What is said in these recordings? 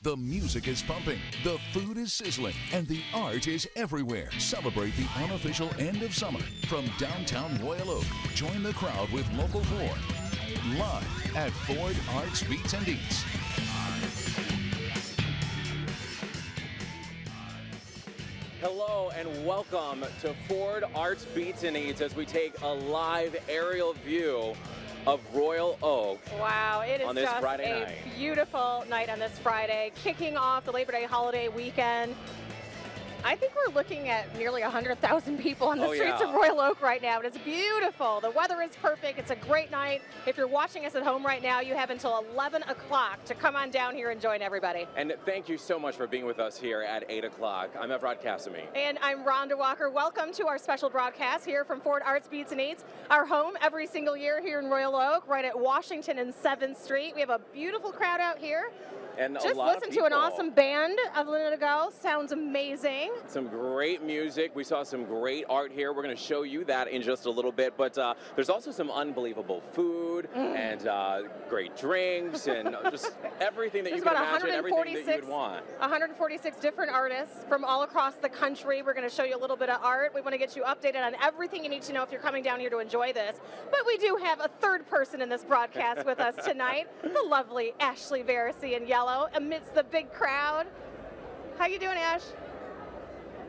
The music is pumping, the food is sizzling, and the art is everywhere. Celebrate the unofficial end of summer from downtown Royal Oak. Join the crowd with local Ford. Live at Ford Arts Beats and Eats. Hello and welcome to Ford Arts Beats and Eats as we take a live aerial view of Royal Oak. Wow, it is on this just Friday a night. Beautiful night on this Friday, kicking off the Labor Day holiday weekend. I think we're looking at nearly 100,000 people on the streets of Royal Oak right now, and it's beautiful. The weather is perfect. It's a great night. If you're watching us at home right now, you have until 11 o'clock to come on down here and join everybody. And thank you so much for being with us here at 8 o'clock. I'm Evrod Cassimy. And I'm Rhonda Walker. Welcome to our special broadcast here from Ford Arts Beats and Eats, our home every single year here in Royal Oak, right at Washington and 7th Street. We have a beautiful crowd out here. And just listen to an awesome band a minute ago. Sounds amazing. Some great music. We saw some great art here. We're going to show you that in just a little bit. But there's also some unbelievable food and great drinks and just everything that you can imagine, everything that you would want. 146 different artists from all across the country. We're going to show you a little bit of art. We want to get you updated on everything you need to know if you're coming down here to enjoy this. But we do have a third person in this broadcast with us tonight, the lovely Ashley Verisi in yellow amidst the big crowd. How you doing, Ash?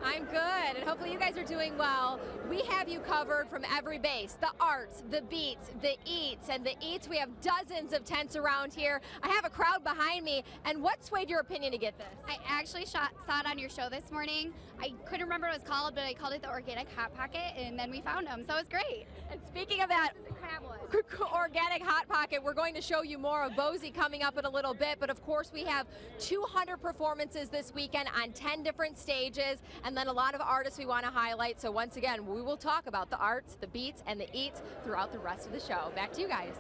I'm good, and hopefully you guys are doing well. We have you covered from every base, the arts, the beats, the eats, and the eats. We have dozens of tents around here. I have a crowd behind me, and what swayed your opinion to get this? I actually saw it on your show this morning. I couldn't remember what it was called, but I called it the Organic Hot Pocket, and then we found them, so it was great. And speaking of that Organic Hot Pocket, we're going to show you more of Bozy coming up in a little bit, but of course we have 200 performances this weekend on 10 different stages, and then a lot of artists we want to highlight. So once again, we will talk about the arts, the beats, and the eats throughout the rest of the show. Back to you guys.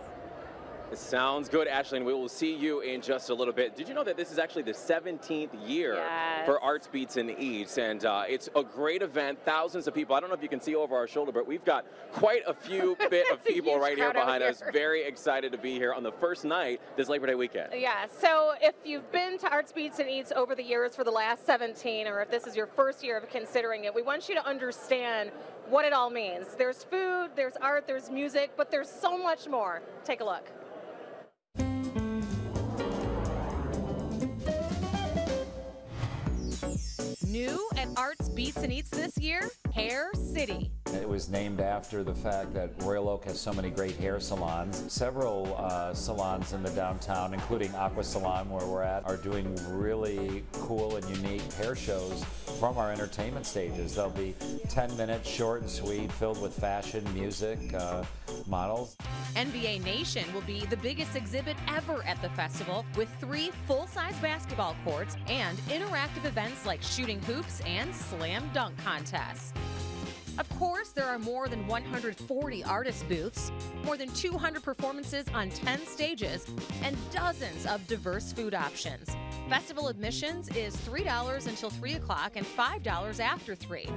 It sounds good, Ashley, and we will see you in just a little bit. Did you know that this is actually the 17th year for Arts Beats and Eats, and it's a great event, thousands of people. I don't know if you can see over our shoulder, but we've got quite a few bit of people right here behind us. Very excited to be here on the first night this Labor Day weekend. Yeah, so if you've been to Arts Beats and Eats over the years for the last 17, or if this is your first year of considering it, we want you to understand what it all means. There's food, there's art, there's music, but there's so much more. Take a look. New at Arts Beats and Eats this year, Hair City. It was named after the fact that Royal Oak has so many great hair salons. Several salons in the downtown, including Aqua Salon where we're at, are doing really cool and unique hair shows from our entertainment stages. They'll be 10 minutes, short and sweet, filled with fashion, music, models. NBA Nation will be the biggest exhibit ever at the festival, with 3 full-size basketball courts and interactive events like shooting hoops and slam dunk contests. Of course, there are more than 140 artist booths, more than 200 performances on 10 stages, and dozens of diverse food options. Festival admissions is $3 until 3 o'clock and $5 after 3.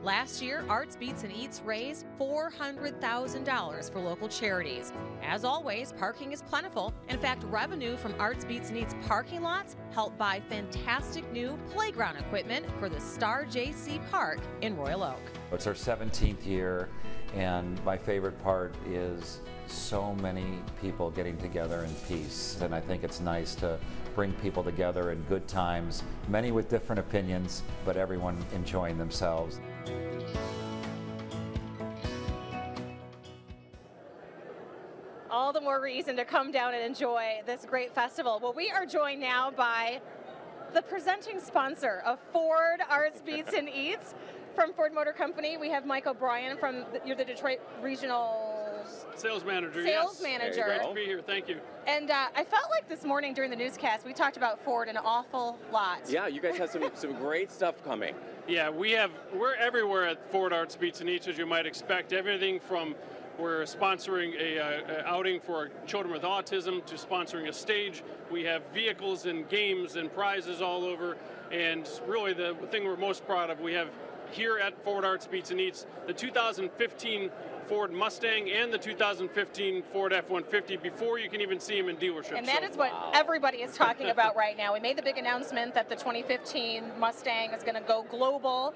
Last year, Arts Beats and Eats raised $400,000 for local charities. As always, parking is plentiful. In fact, revenue from Arts Beats and Eats parking lots helped buy fantastic new playground equipment for the Star JC Park in Royal Oak. It's our 17th year, and my favorite part is so many people getting together in peace. And I think it's nice to bring people together in good times, many with different opinions, but everyone enjoying themselves. All the more reason to come down and enjoy this great festival. Well, we are joined now by the presenting sponsor of Ford Arts Beats and Eats. From Ford Motor Company, we have Mike O'Brien you're the Detroit Regional Sales Manager. Sales Manager. Great to be here, thank you. And I felt like this morning during the newscast, we talked about Ford an awful lot. Yeah, you guys have some great stuff coming. Yeah, we're everywhere at Ford Arts Beats and Eats, as you might expect. Everything from we're sponsoring a outing for children with autism to sponsoring a stage. We have vehicles and games and prizes all over. And really the thing we're most proud of, we have here at Ford Arts Beats and Eats the 2015 Ford Mustang and the 2015 Ford F-150 before you can even see them in dealerships. And that is what everybody is talking about right now. We made the big announcement that the 2015 Mustang is going to go global.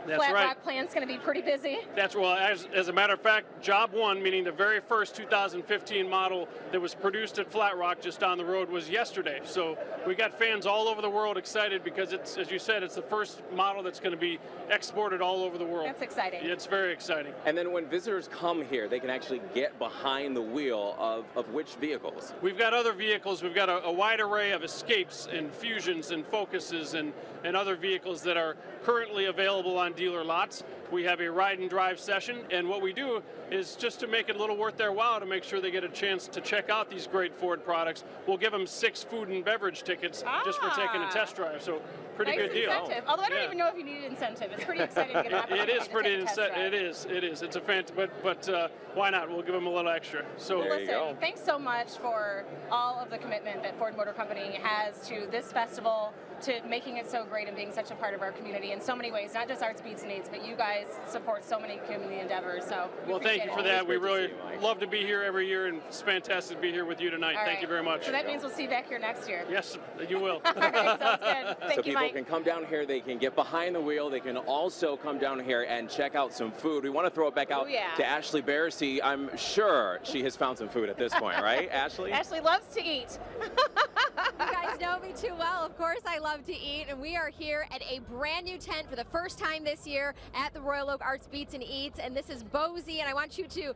That's Flat right. Rock plant's going to be pretty busy. That's well, as a matter of fact, Job 1, meaning the very first 2015 model that was produced at Flat Rock just down the road, was yesterday. So we got fans all over the world excited because it's, as you said, it's the first model that's going to be exported all over the world. That's exciting. It's very exciting. And then when visitors come here, they can actually get behind the wheel of which vehicles? We've got other vehicles. We've got a wide array of Escapes and Fusions and Focuses and other vehicles that are currently available on dealer lots. We have a ride and drive session, and what we do is just to make it a little worth their while to make sure they get a chance to check out these great Ford products. We'll give them 6 food and beverage tickets just for taking a test drive. So pretty nice good deal. Incentive. Although I don't even know if you need an incentive. It's pretty exciting to get an opportunity. It is pretty incentive. It is. It's a but why not? We'll give them a little extra. So listen, thanks so much for all of the commitment that Ford Motor Company has to this festival, to making it so great and being such a part of our community in so many ways, not just Arts Beats and Eats, but you guys support so many community endeavors. So well, thank you for that. We really love to be here every year, and it's fantastic to be here with you tonight. Thank you very much. So that means we'll see you back here next year. Yes, you will. All right, sounds good. Thank so you, people Mike. can come down here, they can get behind the wheel, they can also come down here and check out some food. We want to throw it back out to Ashley Bearsey. I'm sure she has found some food at this point, right, Ashley? Ashley loves to eat. You guys know me too well. Of course I love to eat, and we are here at a brand new tent for the first time this year at the Royal Oak Arts Beats and Eats, and this is Bozy, and I want you to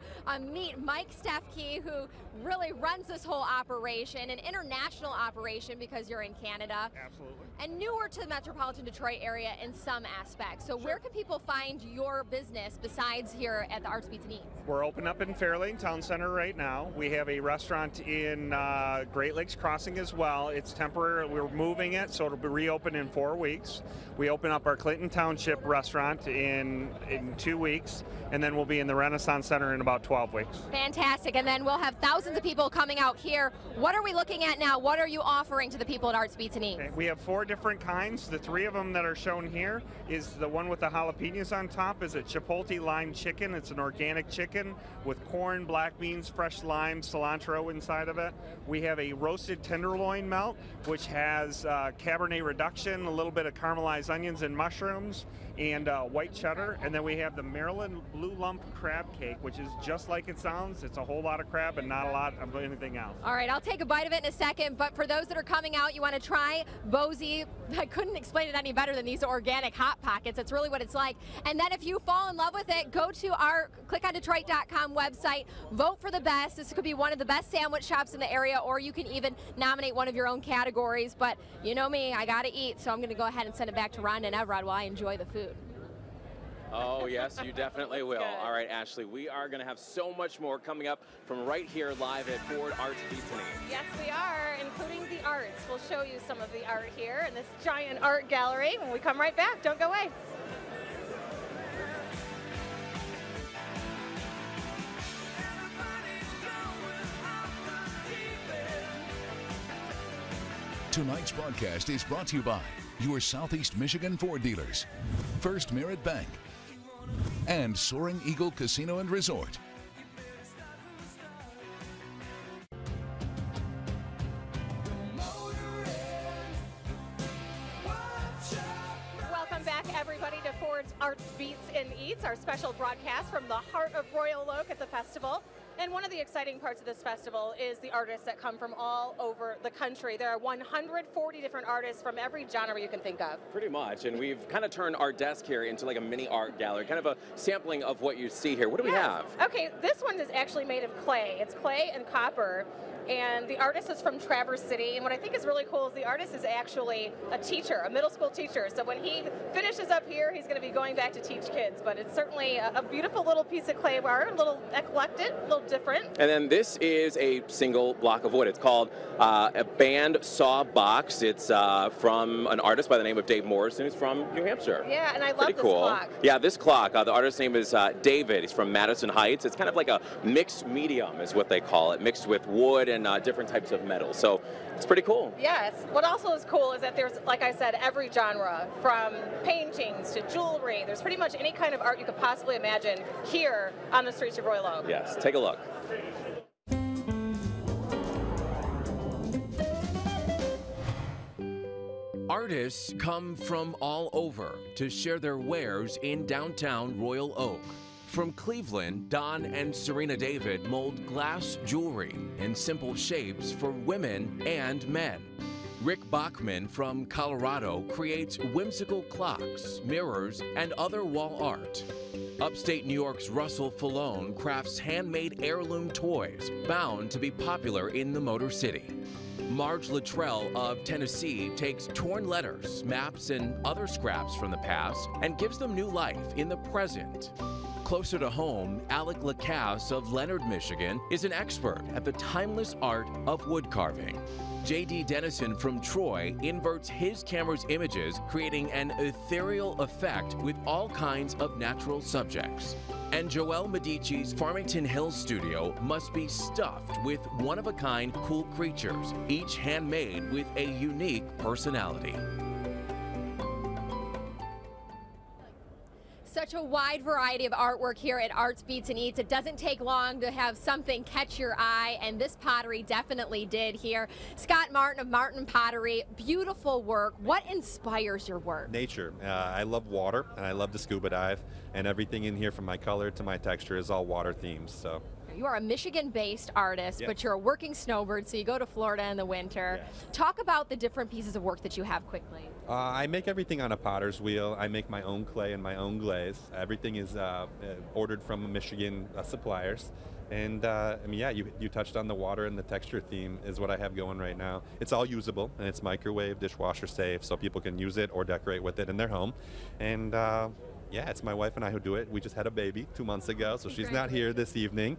meet Mike Stefke, who really runs this whole operation, an international operation because you're in Canada. Absolutely. And newer to the metropolitan Detroit area in some aspects. So where can people find your business besides here at the Arts Beats and Eats? We're open up in Fairlane Town Center right now. We have a restaurant in Great Lakes Crossing as well. It's temporary. We're moving it, so it'll be reopened in 4 weeks. We open up our Clinton Township restaurant in 2 weeks, and then we'll be in the Renaissance Center in about 12 weeks. Fantastic. And then we'll have thousands of people coming out here. What are we looking at now? What are you offering to the people at Arts Beats and Eats? We have 4 different kinds. The 3 of them that are shown here is the one with the jalapenos on top is a Chipotle lime chicken. It's an organic chicken with corn, black beans, fresh lime, cilantro inside of it. We have a roasted tenderloin melt, which has Cabernet reduction, a little bit of caramelized onions and mushrooms, and white cheddar. And then we have the Maryland Blue Lump crab cake, which is just like it sounds. It's a whole lot of crab and not a lot of anything else. All right, I'll take a bite of it in a second, but for those that are coming out, you want to try Bozy. I couldn't explain it any better than these organic Hot Pockets. That's really what it's like. And then if you fall in love with it, go to our clickondetroit.com website, vote for the best. This could be one of the best sandwich shops in the area, or you can even nominate one of your own categories. But you know me, I got to eat, so I'm going to go ahead and send it back to Rhonda and Evrod while I enjoy the food. Oh, yes, you definitely will. All right, Ashley, we are going to have so much more coming up from right here live at Ford Arts Beats and Eats. Yes, we are, including the arts. We'll show you some of the art here in this giant art gallery when we come right back. Don't go away. Tonight's broadcast is brought to you by your Southeast Michigan Ford dealers, First Merit Bank, and Soaring Eagle Casino and Resort. Welcome back, everybody, to Ford's Arts Beats and Eats, our special broadcast from the heart of Royal Oak at the festival. And one of the exciting parts of this festival is the artists that come from all over the country. There are 140 different artists from every genre you can think of. Pretty much, and we've kind of turned our desk here into like a mini art gallery, kind of a sampling of what you see here. What do we have? Okay, this one is actually made of clay. It's clay and copper. And the artist is from Traverse City. And what I think is really cool is the artist is actually a teacher, a middle school teacher. So when he finishes up here, he's going to be going back to teach kids. But it's certainly a beautiful little piece of clay art, a little eclectic, a little different. And then this is a single block of wood. It's called a band saw box. It's from an artist by the name of Dave Morrison, who's from New Hampshire. Yeah, and I love Pretty this cool. clock. Yeah, this clock, the artist's name is David. He's from Madison Heights. It's kind of like a mixed medium is what they call it, mixed with wood in different types of metal. So it's pretty cool. Yes. What also is cool is that there's, like I said, every genre, from paintings to jewelry. There's pretty much any kind of art you could possibly imagine here on the streets of Royal Oak. Yes, take a look. Artists come from all over to share their wares in downtown Royal Oak. From Cleveland, Don and Serena David mold glass jewelry in simple shapes for women and men. Rick Bachman from Colorado creates whimsical clocks, mirrors, and other wall art. Upstate New York's Russell Fallone crafts handmade heirloom toys bound to be popular in the Motor City. Marge Luttrell of Tennessee takes torn letters, maps, and other scraps from the past and gives them new life in the present. Closer to home, Alec Lacasse of Leonard, Michigan, is an expert at the timeless art of wood carving. J.D. Dennison from Troy inverts his camera's images, creating an ethereal effect with all kinds of natural subjects. And Joel Medici's Farmington Hills studio must be stuffed with one-of-a-kind cool creatures, each handmade with a unique personality. Such a wide variety of artwork here at Arts Beats and Eats. It doesn't take long to have something catch your eye, and this pottery definitely did here. Scott Martin of Martin Pottery, beautiful work. What inspires your work? Nature. I love water, and I love to scuba dive, and everything in here from my color to my texture is all water themed. So. You are a Michigan-based artist, Yep. but you're a working snowbird, so you go to Florida in the winter. Yeah. Talk about the different pieces of work that you have quickly. I make everything on a potter's wheel. I make my own clay and my own glaze. Everything is ordered from Michigan suppliers. And I mean, yeah, you touched on the water and the texture theme is what I have going right now. It's all usable, and it's microwave, dishwasher safe, so people can use it or decorate with it in their home. And yeah, it's my wife and I who do it. We just had a baby 2 months ago, so she's not here this evening.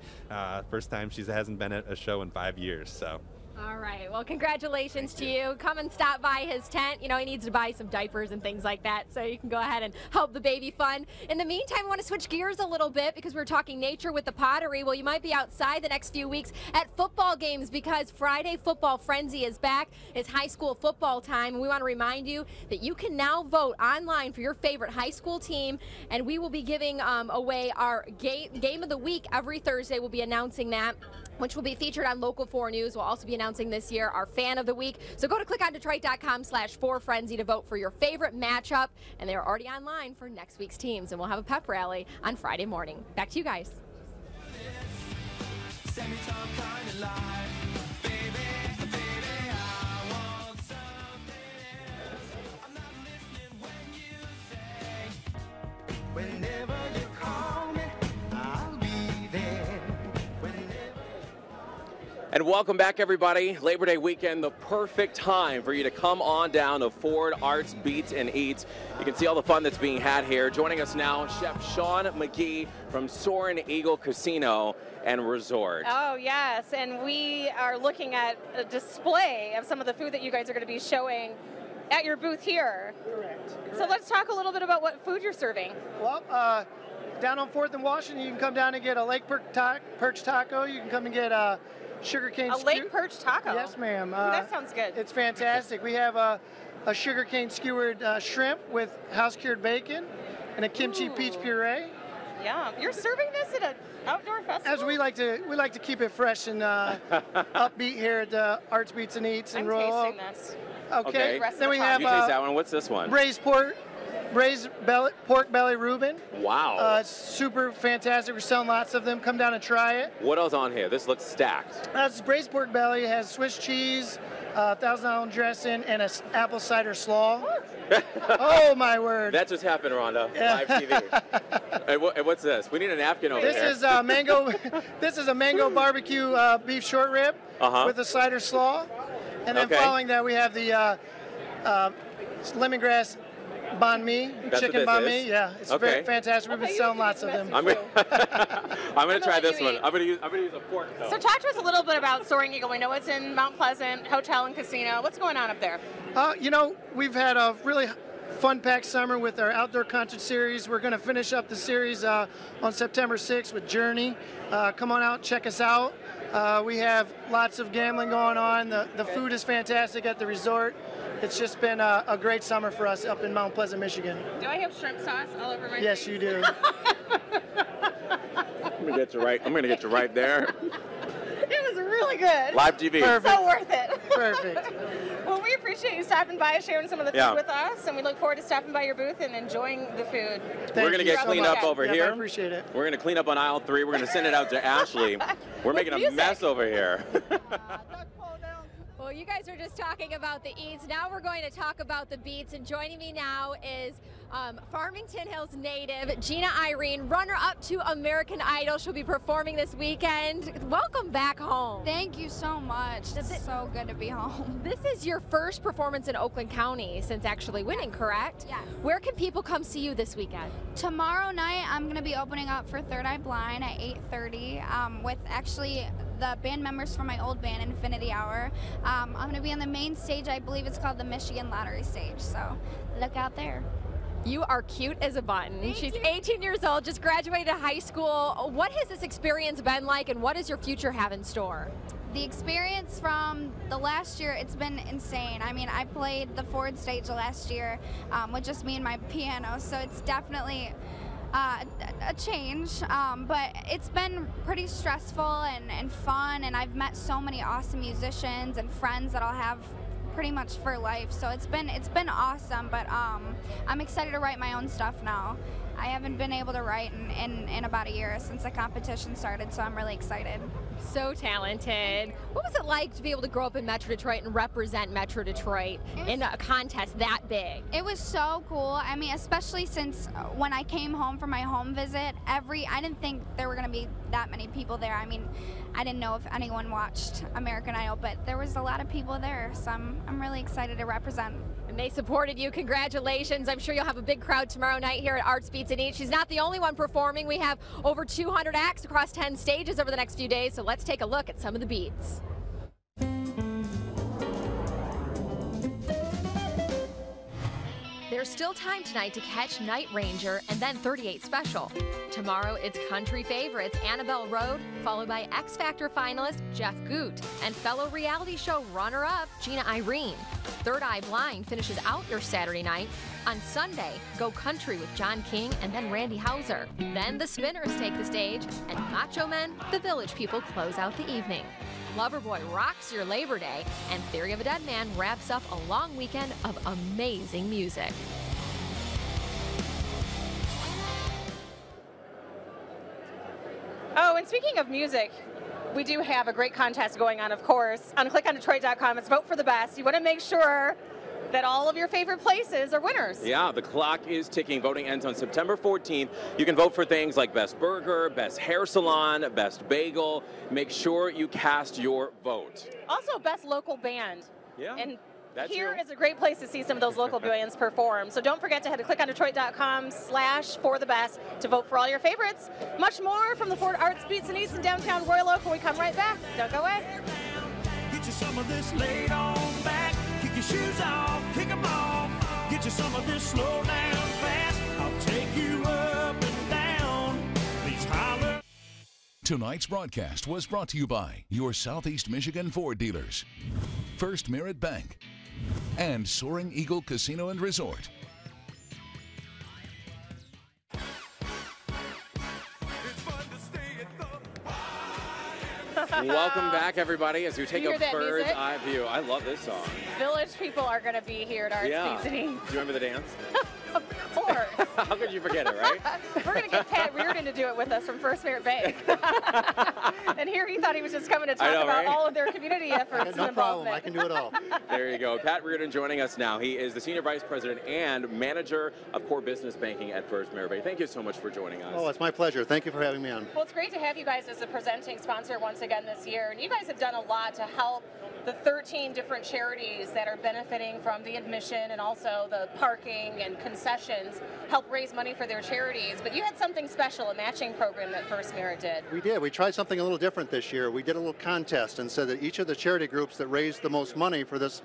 First time she hasn't been at a show in 5 years, so. All right, well, congratulations to you. Come and stop by his tent. You know, he needs to buy some diapers and things like that, so you can go ahead and help the baby fund. In the meantime, I want to switch gears a little bit because we're talking nature with the pottery. Well, you might be outside the next few weeks at football games because Friday Football Frenzy is back. It's high school football time, and we want to remind you that you can now vote online for your favorite high school team, and we will be giving away our game of the week every Thursday. We'll be announcing that, which will be featured on Local 4 News. We'll also be announcing this year our Fan of the Week. So go to clickondetroit.com/4frenzy to vote for your favorite matchup. And they're already online for next week's teams. And we'll have a pep rally on Friday morning. Back to you guys. And welcome back, everybody. Labor Day weekend, the perfect time for you to come on down to Ford Arts Beats and Eats. You can see all the fun that's being had here. Joining us now, Chef Sean McGee from Soaring Eagle Casino and Resort. Oh, yes, and we are looking at a display of some of the food that you guys are going to be showing at your booth here. Correct. So let's talk a little bit about what food you're serving. Well, down on 4th and Washington, you can come down and get a lake perch taco. You can come and get a sugarcane lake perch taco? Yes, ma'am. That sounds good. It's fantastic. We have a sugarcane skewered shrimp with house-cured bacon and a kimchi peach puree. Yeah, you're serving this at an outdoor festival? As we like to keep it fresh and upbeat here at the Arts Beats and Eats in Royal Oak. I'm tasting this. Okay. Then we have you taste that one. What's this one? braised pork belly Reuben. Wow. It's super fantastic. We're selling lots of them. Come down and try it. What else on here? This looks stacked. It's braised pork belly. It has Swiss cheese, Thousand Island dressing, and an apple cider slaw. Oh my word! That just happened, Rhonda. Live TV. And what's this? We need a napkin over this here. Is mango. This is a mango barbecue beef short rib with a cider slaw, and then following that we have the lemongrass banh mi, chicken banh mi. Yeah, it's very fantastic. We've been selling lots of them. I'm gonna try this one. I'm gonna use a fork though. So talk to us a little bit about Soaring Eagle. We know it's in Mount Pleasant Hotel and Casino. What's going on up there? You know, we've had a really fun-packed summer with our outdoor concert series. We're going to finish up the series on September 6th with Journey. Come on out, check us out. We have lots of gambling going on. The food is fantastic at the resort. It's just been a great summer for us up in Mount Pleasant, Michigan. Do I have shrimp sauce all over my Yes, face? you do. I'm gonna get you right. I'm gonna get you right there. It was really good. Live TV. Perfect. So worth it. Perfect. Well, we appreciate you stopping by, sharing some of the food Yeah. with us, and we look forward to stopping by your booth and enjoying the food. We're gonna get cleaned up over Yep, here. I appreciate it. We're gonna clean up on aisle 3. We're gonna send it out to Ashley. We're making a music. mess over here. Well, you guys are just talking about the eats. Now we're going to talk about the beats. And joining me now is Farmington Hills native Gina Irene, runner-up to American Idol. She'll be performing this weekend. Welcome back home. Thank you so much. It's so good to be home. This is your first performance in Oakland County since actually winning, correct? Yeah. Where can people come see you this weekend? Tomorrow night, I'm going to be opening up for Third Eye Blind at 8:30 with actually the band members from my old band, Infinity Hour. I'm going to be on the main stage. I believe it's called the Michigan Lottery Stage, so look out there. You are cute as a button. She's 18 years old, just graduated high school. What has this experience been like, and what does your future have in store? The experience from the last year, it's been insane. I mean, I played the Ford stage last year with just me and my piano, so it's definitely a change, but it's been pretty stressful and fun, and I've met so many awesome musicians and friends that I'll have pretty much for life, so it's been awesome, but I'm excited to write my own stuff now. I haven't been able to write in about a year since the competition started, so I'm really excited. So talented. What was it like to be able to grow up in Metro Detroit and represent Metro Detroit in a contest that big? It was so cool. I mean, especially since when I came home from my home visit, I didn't think there were going to be that many people there. I mean, I didn't know if anyone watched American Idol, but there was a lot of people there, so I'm really excited to represent. And they supported you. Congratulations. I'm sure you'll have a big crowd tomorrow night here at Arts Beats and Eats. She's not the only one performing. We have over 200 acts across 10 stages over the next few days, so let's take a look at some of the beats. There's still time tonight to catch Night Ranger and then 38 Special. Tomorrow it's country favorites Annabelle Road, followed by X Factor finalist Jeff Goot and fellow reality show runner-up Gina Irene. Third Eye Blind finishes out your Saturday night. On Sunday, go country with John King and then Randy Houser. Then the Spinners take the stage, and Macho Men, the Village People close out the evening. Loverboy rocks your Labor Day, and Theory of a Dead Man wraps up a long weekend of amazing music. Oh, and speaking of music, we do have a great contest going on, of course, on clickondetroit.com. It's Vote for the Best. You want to make sure that all of your favorite places are winners. Yeah, the clock is ticking. Voting ends on September 14th. You can vote for things like Best Burger, Best Hair Salon, Best Bagel. Make sure you cast your vote. Also, Best Local Band. Yeah. And That's here you. is a great place to see some of those local bands perform. So don't forget to head to clickondetroit.com/forthebest to vote for all your favorites. Much more from the Ford Arts Beats and Eats in downtown Royal Oak when we come right back. Don't go away. Get you some of this laid on back. Kick your shoes off, kick them off. Get you some of this slow down fast. I'll take you up and down. Please holler. Tonight's broadcast was brought to you by your Southeast Michigan Ford dealers, First Merit Bank, and Soaring Eagle Casino and Resort. Welcome back, everybody, as we take You a hear that bird's music? eye view. I love this song. Village People are going to be here at Arts Yeah. Beats and Eats. Do you remember the dance? Of course. How could you forget it, right? We're going to get Pat Reardon to do it with us from First Merit Bank. And here he thought he was just coming to talk about right? all of their community efforts. No and problem. involvement. I can do it all. There you go. Pat Reardon joining us now. He is the Senior Vice President and Manager of Core Business Banking at First Merit Bank. Thank you so much for joining us. Oh, it's my pleasure. Thank you for having me on. Well, it's great to have you guys as a presenting sponsor once again this year. And you guys have done a lot to help the 13 different charities that are benefiting from the admission and also the parking and concessions help raise money for their charities. But you had something special, a matching program that First Merit did. We did. We tried something a little different this year. We did a little contest and said that each of the charity groups that raised the most money for this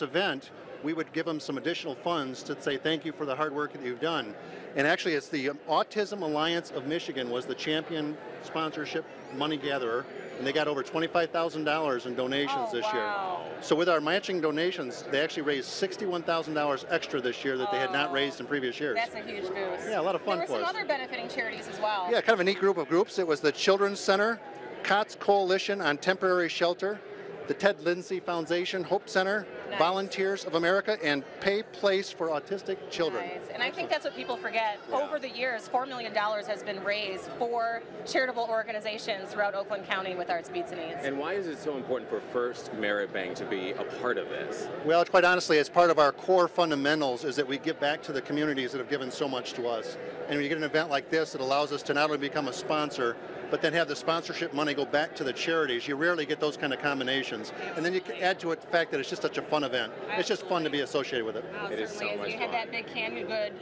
event, we would give them some additional funds to say thank you for the hard work that you've done. And actually, it's the Autism Alliance of Michigan was the champion sponsorship money gatherer. and they got over $25,000 in donations this year. So with our matching donations, they actually raised $61,000 extra this year that they had not raised in previous years. That's a huge boost. Yeah, a lot of fun there for were some us. other benefiting charities as well. Yeah, kind of a neat group of groups. It was the Children's Center, COTS Coalition on Temporary Shelter, the Ted Lindsay Foundation, Hope Center, Volunteers of America, and Pay Place for Autistic Children. Nice. And I think that's what people forget. Over the years, $4 million has been raised for charitable organizations throughout Oakland County with Arts Beats and Eats. And why is it so important for First Merit Bank to be a part of this? Well, quite honestly, it's part of our core fundamentals is that we give back to the communities that have given so much to us. And when you get an event like this, it allows us to not only become a sponsor, but then have the sponsorship money go back to the charities. You rarely get those kind of combinations. And then you can add to it the fact that it's just such a fun event. It's just fun to be associated with it. It is so much fun. You had that big Canyon Good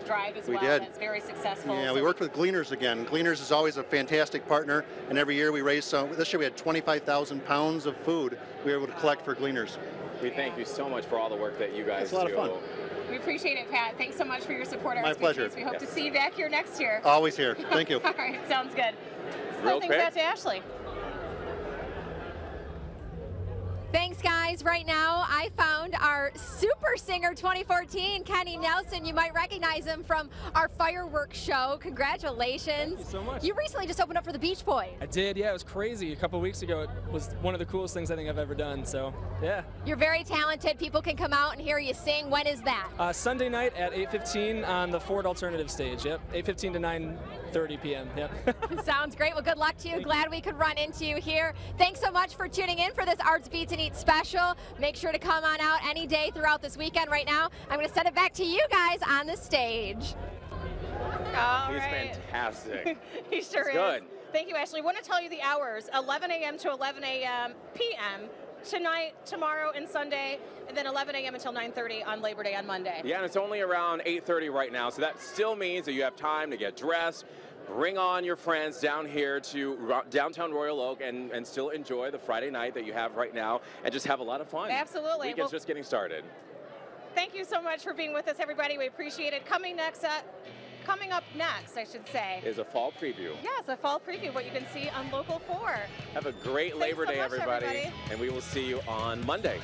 drive as well. We did. That's very successful. Yeah, we worked with Gleaners again. Gleaners is always a fantastic partner, and every year we raise some. This year we had 25,000 pounds of food we were able to collect for Gleaners. We thank you so much for all the work that you guys do. It's a lot of fun. We appreciate it, Pat. Thanks so much for your support. My pleasure. We hope to see you back here next year. Always here. Thank you. All right, sounds good. Real Thanks back to Ashley. Thanks, guys. Right now, I found our Super Singer 2014, Kenny Nelson. You might recognize him from our fireworks show. Congratulations. Thank you so much. You recently just opened up for the Beach Boys. I did, yeah. It was crazy. A couple of weeks ago, it was one of the coolest things I think I've ever done. So, yeah. You're very talented. People can come out and hear you sing. When is that? Sunday night at 8:15 on the Ford Alternative stage. Yep, 8:15 to 9:30 p.m. Yep. Sounds great. Well, good luck to you. Glad we could run into you here. Thanks so much for tuning in for this Arts Beats and Eats special. Make sure to come on out any day throughout this weekend. Right now, I'm going to send it back to you guys on the stage. He's fantastic. He sure is. Good. Thank you, Ashley. I want to tell you the hours, 11 a.m. to 11 p.m. tonight, tomorrow, and Sunday, and then 11 a.m. until 9:30 on Labor Day on Monday. Yeah, and it's only around 8:30 right now, so that still means that you have time to get dressed, bring on your friends down here to downtown Royal Oak and still enjoy the Friday night that you have right now and just have a lot of fun. Absolutely. Weekend's just getting started. Thank you so much for being with us, everybody. We appreciate it. Coming up next, I should say, is a fall preview. Yes, a fall preview, what you can see on Local 4. Have a great Labor Day, everybody, and we will see you on Monday.